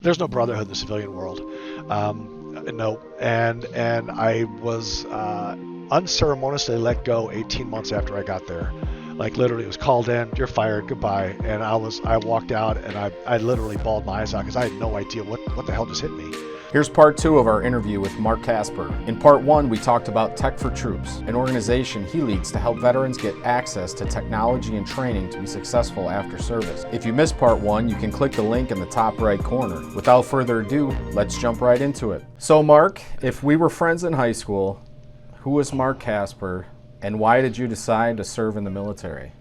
There's no brotherhood in the civilian world. No, and I was unceremoniously let go 18 months after I got there. Like literally, it was called in. You're fired. Goodbye. And I walked out and I literally bawled my eyes out because I had no idea what the hell just hit me. Here's part two of our interview with Mark Casper. In part one, we talked about Tech for Troops, an organization he leads to help veterans get access to technology and training to be successful after service. If you missed part one, you can click the link in the top right corner. Without further ado, let's jump right into it. So Mark, if we were friends in high school, who was Mark Casper and why did you decide to serve in the military?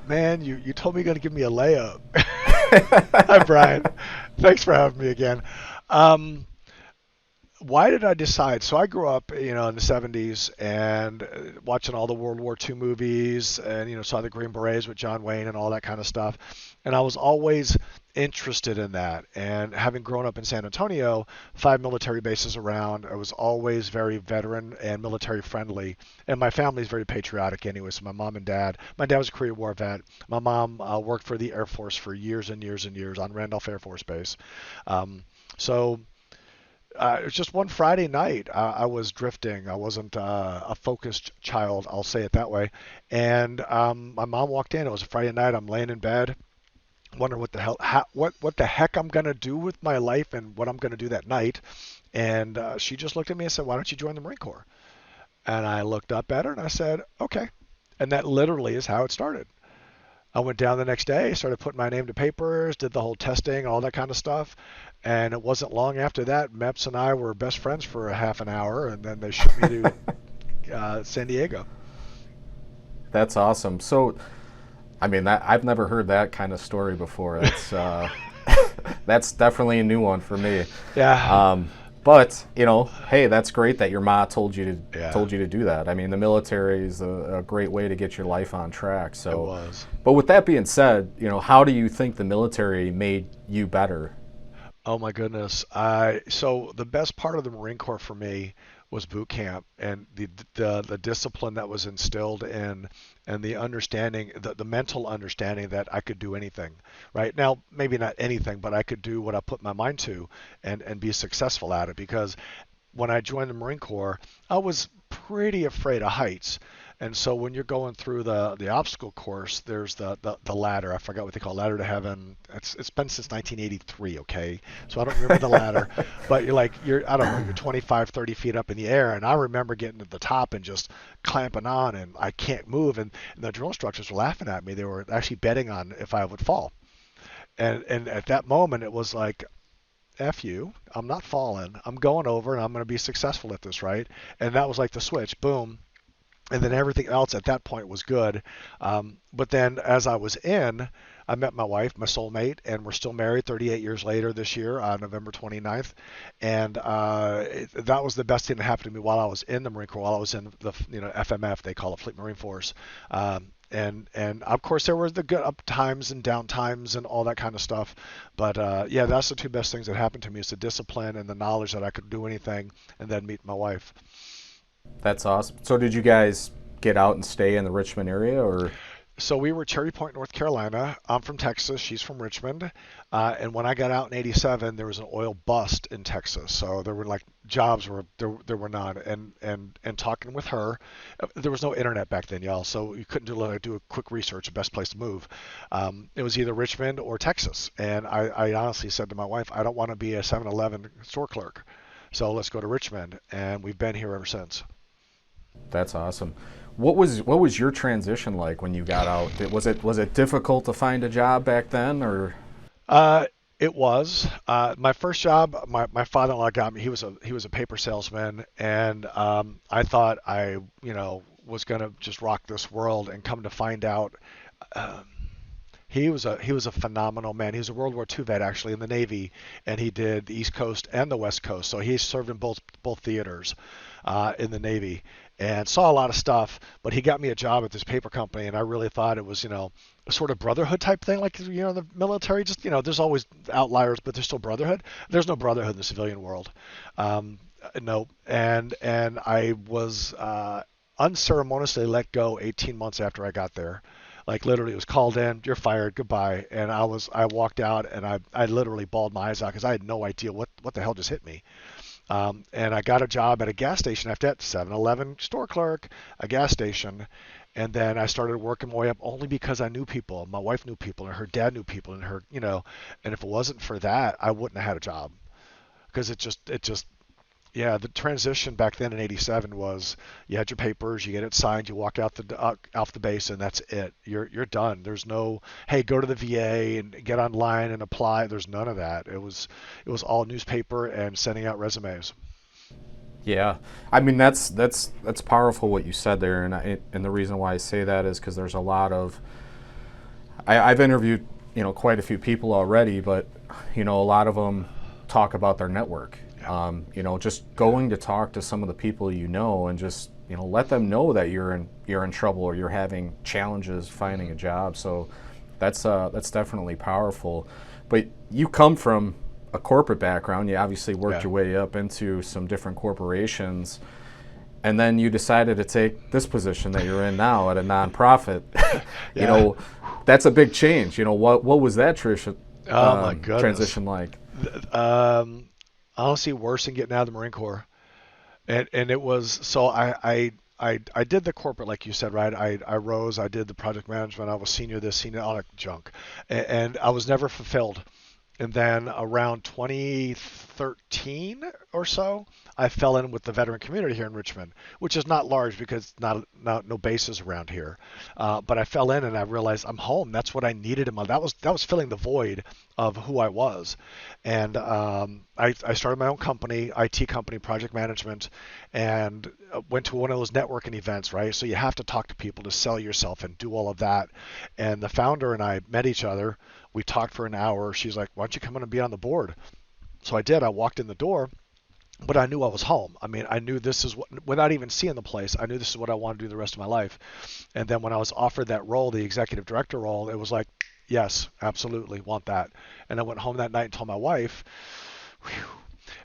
Man, you told me you're going to give me a layup. Hi, Brian. Thanks for having me again. Um, why did I decide? So I grew up, in the 70s and watching all the World War II movies and, saw the Green Berets with John Wayne and all that kind of stuff. And I was always interested in that. And having grown up in San Antonio, 5 military bases around, I was always very veteran and military friendly. And my family's very patriotic anyway. So my dad was a Korean War vet. My mom worked for the Air Force for years and years and years on Randolph Air Force Base. So it was just one Friday night. I was drifting. I wasn't a focused child, I'll say it that way. And my mom walked in. It was a Friday night. I'm laying in bed, wondering what the heck I'm gonna do with my life and what I'm gonna do that night. And she just looked at me and said, "Why don't you join the Marine Corps?" And I looked up at her and I said, "Okay." And that literally is how it started. I went down the next day, started putting my name to papers, did the whole testing, all that kind of stuff. And it wasn't long after that, Meps and I were best friends for a half an hour, and then they shipped me to San Diego. That's awesome. So, I mean, I've never heard that kind of story before. That's that's definitely a new one for me. Yeah, But hey, that's great that your ma yeah, told you to do that. I mean, the military is a great way to get your life on track. it So, was. but with that being said, how do you think the military made you better? Oh my goodness. So the best part of the Marine Corps for me was boot camp and the discipline that was instilled in and the understanding the mental understanding that I could do anything. Right now, maybe not anything, but I could do what I put my mind to and be successful at it because when I joined the Marine Corps, I was pretty afraid of heights. And so when you're going through the obstacle course, there's the ladder. I forgot what they call it, ladder to heaven. It's been since 1983, okay? So I don't remember the ladder, but you're I don't know, you're 25, 30 feet up in the air, and I remember getting to the top and just clamping on, and I can't move, and the drill instructors were laughing at me. They were actually betting on if I would fall. And at that moment, it was like, F you, I'm not falling. I'm going over and I'm going to be successful at this, right? And that was like the switch, boom. And then everything else at that point was good. But then as I was in, I met my wife, my soulmate, and we're still married 38 years later this year on November 29th. And that was the best thing that happened to me while I was in the Marine Corps, while I was in the FMF, they call it Fleet Marine Force. And of course there were the good up times and down times and all that kind of stuff. But yeah, that's the two best things that happened to me is the discipline and the knowledge that I could do anything, and then meet my wife. That's awesome. So, did you guys get out and stay in the Richmond area, or? So we were Cherry Point, North Carolina. I'm from Texas. She's from Richmond. And when I got out in '87, there was an oil bust in Texas. So there were like jobs were there were none. And talking with her, there was no internet back then, y'all. So you couldn't do a quick research, the best place to move. It was either Richmond or Texas. And I honestly said to my wife, I don't want to be a 7-Eleven store clerk. So let's go to Richmond. And we've been here ever since. That's awesome. What was your transition like when you got out? Was it difficult to find a job back then, or? Uh, it was my first job. My father-in-law got me. He was a paper salesman, and I thought I was gonna just rock this world. And come to find out, um, he was a phenomenal man. He was a World War II vet actually in the Navy, and he did the East Coast and the West Coast. So he served in both theaters in the Navy and saw a lot of stuff. But he got me a job at this paper company, and I really thought it was a sort of brotherhood type thing, like in the military. Just there's always outliers, but there's still brotherhood. There's no brotherhood in the civilian world. No, and I was unceremoniously let go 18 months after I got there. Like literally, it was called in, you're fired, goodbye. And I walked out and I literally bawled my eyes out because I had no idea what the hell just hit me. And I got a job at a gas station after that, 7-Eleven store clerk, a gas station. And then I started working my way up only because I knew people. My wife knew people, and her dad knew people, and and if it wasn't for that, I wouldn't have had a job because it just, yeah, the transition back then in '87 was you had your papers, you get it signed, you walk out the off the base, and that's it. You're done. There's no, hey, go to the VA and get online and apply. There's none of that. It was all newspaper and sending out resumes. Yeah, I mean that's powerful what you said there, and the reason why I say that is because there's a lot of I've interviewed quite a few people already, but a lot of them talk about their network. Yeah. Just going to talk to some of the people and just let them know that you're in trouble or you're having challenges finding a job. So that's definitely powerful. But you come from a corporate background. You obviously worked Yeah. your way up into some different corporations, and then you decided to take this position that you're in now at a nonprofit. you Yeah. know, that's a big change. What was that Oh my goodness. transition like? Um, Honestly, worse than getting out of the Marine Corps. And it was so I did the corporate like you said, right? I rose, I did the project management, I was senior this, senior all that junk, and I was never fulfilled. And then around 2013 or so, I fell in with the veteran community here in Richmond, which is not large because not no bases around here. But I fell in and I realized I'm home. That's what I needed in my. That was filling the void of who I was. And I started my own company, IT company, project management, and went to one of those networking events, right? So you have to talk to people to sell yourself and do all of that. And the founder and I met each other. We talked for an hour. She's like, "Why don't you come in and be on the board?" So I did. I walked in the door, but I knew I was home. I mean, I knew this is what, without even seeing the place, I knew this is what I want to do the rest of my life. And then when I was offered that role, the executive director role, it was like, yes, absolutely, want that. And I went home that night and told my wife, whew,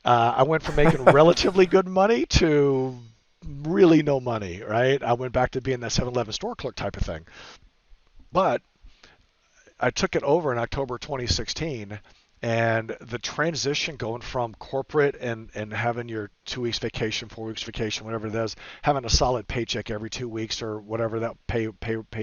I went from making relatively good money to really no money, right? I went back to being that 7-Eleven store clerk type of thing. But I took it over in October 2016, and the transition going from corporate and having your 2 weeks vacation, 4 weeks vacation, whatever it is, having a solid paycheck every 2 weeks or whatever that pay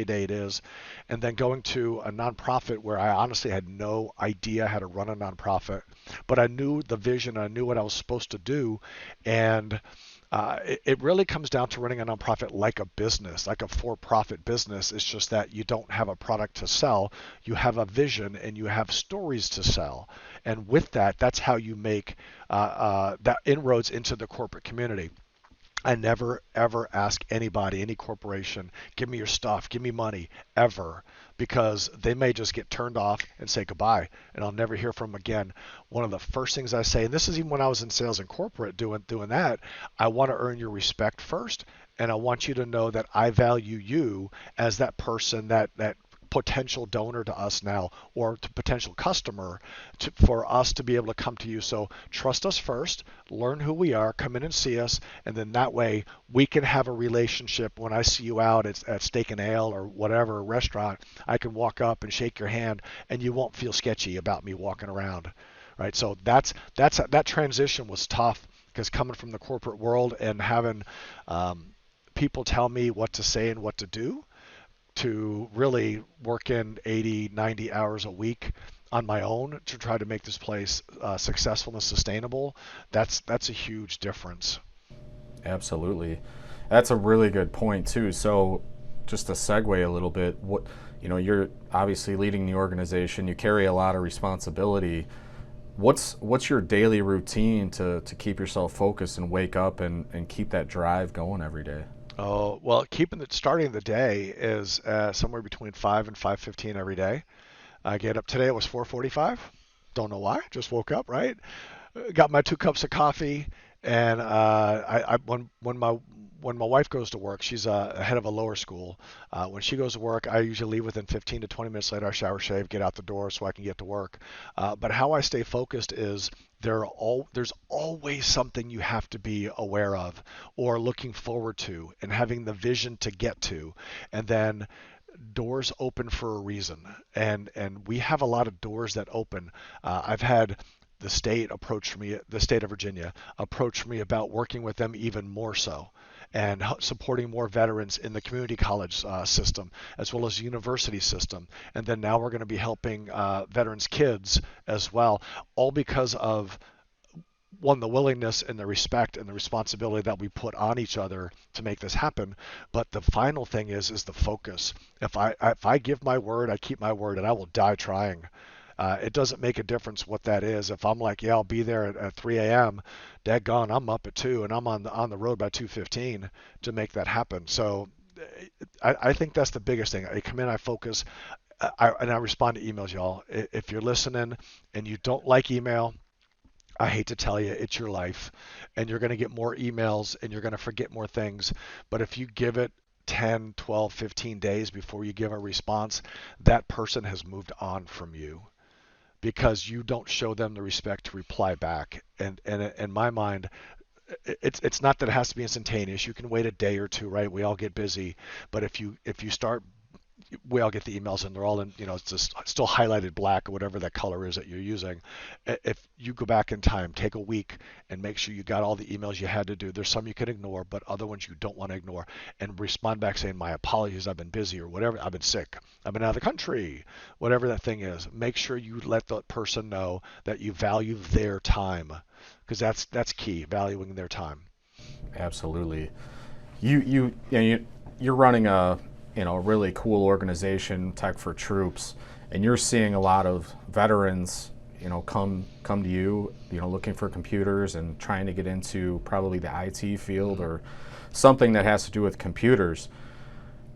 date is, and then going to a nonprofit where I honestly had no idea how to run a nonprofit, but I knew the vision, I knew what I was supposed to do, and it really comes down to running a nonprofit like a business, like a for-profit business. It's just that you don't have a product to sell. You have a vision and you have stories to sell. And with that, that's how you make that inroads into the corporate community. I never ever ask anybody, any corporation, give me your stuff, give me money, ever, because they may just get turned off and say goodbye, and I'll never hear from them again. One of the first things I say, and this is even when I was in sales and corporate doing that, I want to earn your respect first, and I want you to know that I value you as that person, that potential donor to us now or to potential customer for us to be able to come to you. So trust us first, learn who we are, come in and see us, and then that way we can have a relationship. When I see you out at Steak and Ale or whatever restaurant, I can walk up and shake your hand and you won't feel sketchy about me walking around. Right? So that transition was tough because coming from the corporate world and having people tell me what to say and what to do, to really work in 80, 90 hours a week on my own to try to make this place successful and sustainable, that's a huge difference. Absolutely. That's a really good point too. So just to segue a little bit, you're obviously leading the organization, you carry a lot of responsibility. What's your daily routine to keep yourself focused and wake up and keep that drive going every day? Oh, well, starting the day is somewhere between 5 and 5:15 every day. I get up today, it was 4:45. Don't know why, just woke up, right? Got my 2 cups of coffee, and when my wife goes to work, she's head of a lower school. When she goes to work, I usually leave within 15 to 20 minutes later. I shower, shave, get out the door so I can get to work. But how I stay focused is there's always something you have to be aware of or looking forward to and having the vision to get to. And then doors open for a reason, and we have a lot of doors that open. I've had the state of Virginia approach me about working with them even more so, and supporting more veterans in the community college system as well as university system. And then now we're going to be helping veterans kids as well, all because of one, the willingness and the respect and the responsibility that we put on each other to make this happen. But the final thing is the focus. If I give my word, I keep my word, and I will die trying. It doesn't make a difference what that is. If I'm like, yeah, I'll be there at 3 a.m., daggone, I'm up at 2 and I'm on the road by 2:15 to make that happen. So I think that's the biggest thing. I come in, I focus, and I respond to emails, y'all. If you're listening and you don't like email, I hate to tell you, it's your life, and you're going to get more emails and you're going to forget more things. But if you give it 10, 12, 15 days before you give a response, that person has moved on from you because you don't show them the respect to reply back. And in my mind, it's not that it has to be instantaneous. You can wait a day or two, right? We all get busy, but if you start, we all get the emails and they're all in, it's just still highlighted black or whatever that color is that you're using. If you go back in time, take a week and make sure you got all the emails you had to do. There's some you can ignore, but other ones you don't want to ignore, and respond back saying, my apologies, I've been busy, or whatever, I've been sick, I've been out of the country, whatever that thing is. Make sure you let the person know that you value their time, because that's key, valuing their time. Absolutely. You're running a really cool organization, Tech for Troops, and you're seeing a lot of veterans, come to you, looking for computers and trying to get into probably the IT field or something that has to do with computers.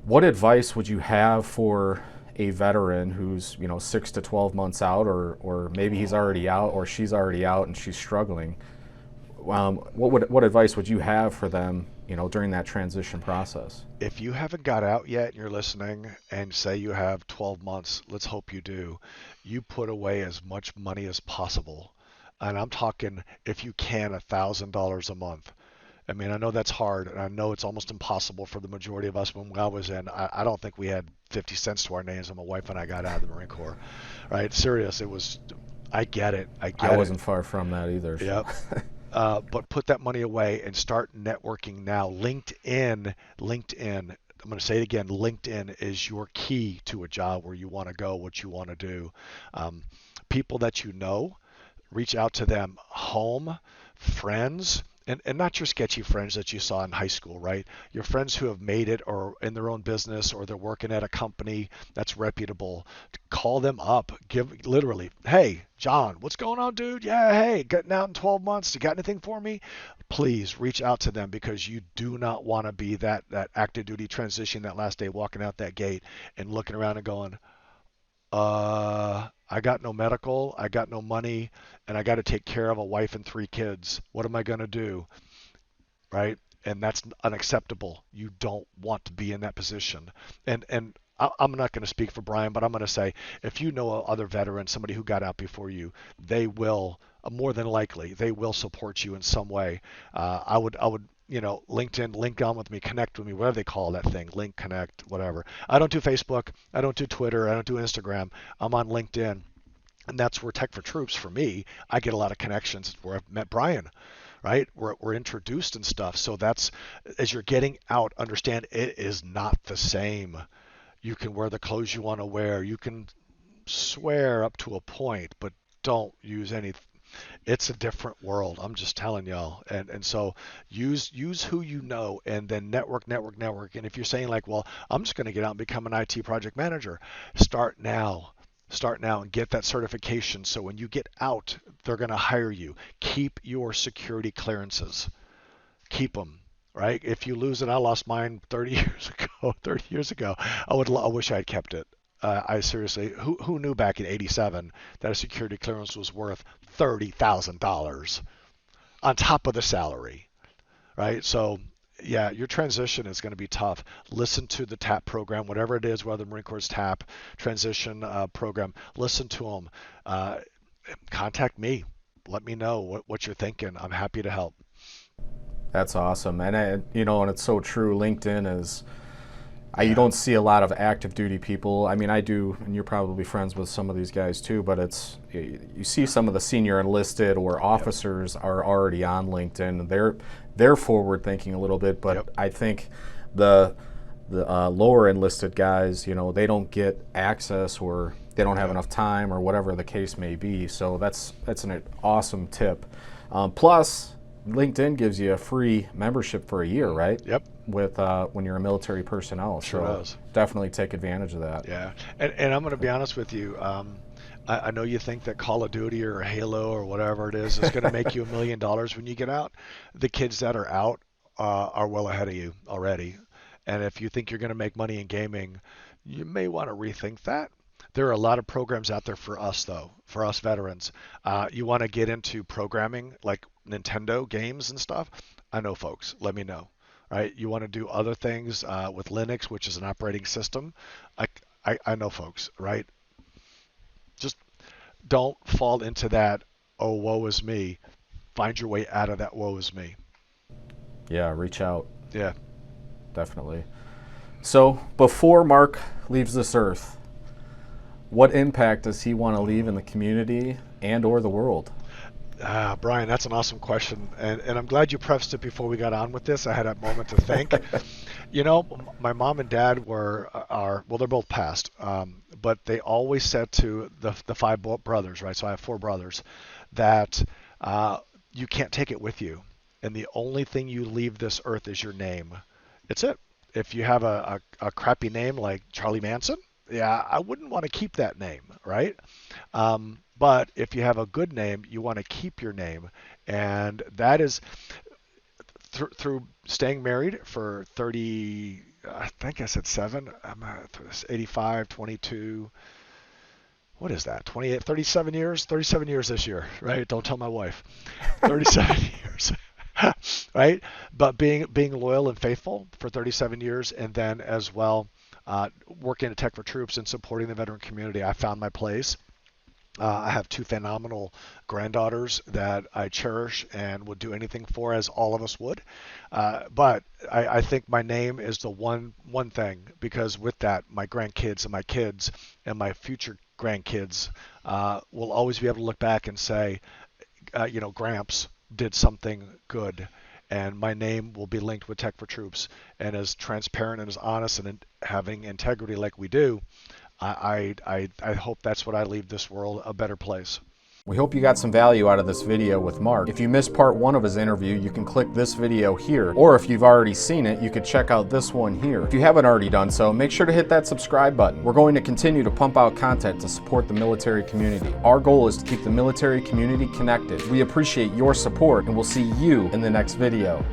What advice would you have for a veteran who's 6 to 12 months out, or maybe he's already out or she's already out and she's struggling? What advice would you have for them, during that transition process? If you haven't got out yet and you're listening, and say you have 12 months, let's hope you do, you put away as much money as possible. And I'm talking, if you can, $1,000 a month. I mean, I know that's hard, and I know it's almost impossible for the majority of us. When I was in, I don't think we had 50 cents to our names when my wife and I got out of the Marine Corps, right? Serious, it was, I get it. I I get it. wasn't far from that either. So. Yep. But put that money away and start networking now. LinkedIn. I'm going to say it again. LinkedIn is your key to a job where you want to go, what you want to do. Um, People that you know, reach out to them. Home, friends, and not your sketchy friends that you saw in high school, right? Your friends who have made it or in their own business, or they're working at a company that's reputable. Call them up. Give literally, hey, John, what's going on, dude? Yeah, hey, getting out in 12 months. You got anything for me? Please reach out to them, because you do not want to be that active duty transition, that last day walking out that gate and looking around and going, I got no medical, I got no money, and I got to take care of a wife and 3 kids. What am I going to do? Right? And that's unacceptable. You don't want to be in that position. And I'm not going to speak for Brian, but I'm going to say, if you know other veterans, somebody who got out before you, they will, more than likely, they will support you in some way. I would, LinkedIn, link on with me, connect with me, whatever they call that thing, link, connect, whatever. I don't do Facebook, I don't do Twitter, I don't do Instagram. I'm on LinkedIn. And that's where Tech for Troops, for me, I get a lot of connections, where I've met Brian, right? We're introduced and stuff. So that's, as you're getting out, understand it is not the same. You can wear the clothes you want to wear. You can swear up to a point, but don't use any. It's a different world. I'm just telling y'all. And so use who you know, and then network. And if you're saying like, well, I'm just going to get out and become an IT project manager, start now. Start now and get that certification, so when you get out, they're going to hire you. Keep your security clearances. Keep them, right? If you lose it, I lost mine 30 years ago. 30 years ago, I wish I had kept it. I seriously, who knew back in '87 that a security clearance was worth $30,000 on top of the salary, right? So yeah, your transition is going to be tough. Listen to the TAP program, whatever it is, whether Marine Corps TAP transition program. Listen to them. Contact me. Let me know what you're thinking. I'm happy to help. That's awesome, and and it's so true. LinkedIn is You Yeah. don't see a lot of active duty people. I mean, I do, and you're probably friends with some of these guys too, but you see some of the senior enlisted or Yep. officers are already on LinkedIn. They're forward thinking a little bit, but Yep. I think the lower enlisted guys, they don't get access, or they don't have Yep. enough time, or whatever the case may be. So that's an awesome tip. Plus, LinkedIn gives you a free membership for a year, right? Yep. With when you're a military personnel. Sure So does. definitely take advantage of that. Yeah. And I'm going to be honest with you. I know you think that Call of Duty or Halo or whatever it is going to make you $1 million when you get out. The kids that are out are well ahead of you already. And if you think you're going to make money in gaming, you may want to rethink that. There are a lot of programs out there for us, though, for us veterans. You want to get into programming like Nintendo games and stuff? I know, folks. Let me know. Right? You want to do other things with Linux, which is an operating system? I, I know, folks. Right? Just don't fall into that. Oh, woe is me. Find your way out of that. Woe is me. Yeah, reach out. Yeah. Definitely. So before Mark leaves this earth, what impact does he want to leave in the community and or the world? Brian, that's an awesome question, and I'm glad you prefaced it before we got on with this. I had a moment to think. My mom and dad well, they're both passed, but they always said to the five brothers, right? So I have four brothers, that you can't take it with you, and the only thing you leave this earth is your name. It's it. If you have a crappy name like Charlie Manson, yeah, I wouldn't want to keep that name, right? But if you have a good name, you want to keep your name, and that is through staying married for 30. I think I said seven. I'm 85, 22. What is that? 28, 37 years? 37 years this year, right? Don't tell my wife. 37 years. Right? But being loyal and faithful for 37 years, and then as well working at Tech for Troops and supporting the veteran community, I found my place. I have two phenomenal granddaughters that I cherish and would do anything for, as all of us would. But I think my name is the one thing, because with that, my grandkids and my kids and my future grandkids will always be able to look back and say, Gramps did something good. And my name will be linked with Tech for Troops. And as transparent and as honest and having integrity like we do, I hope that's what I leave this world, a better place. We hope you got some value out of this video with Mark. If you missed part 1 of his interview, you can click this video here, or if you've already seen it, you could check out this one here. If you haven't already done so, make sure to hit that subscribe button. We're going to continue to pump out content to support the military community. Our goal is to keep the military community connected. We appreciate your support, and we'll see you in the next video.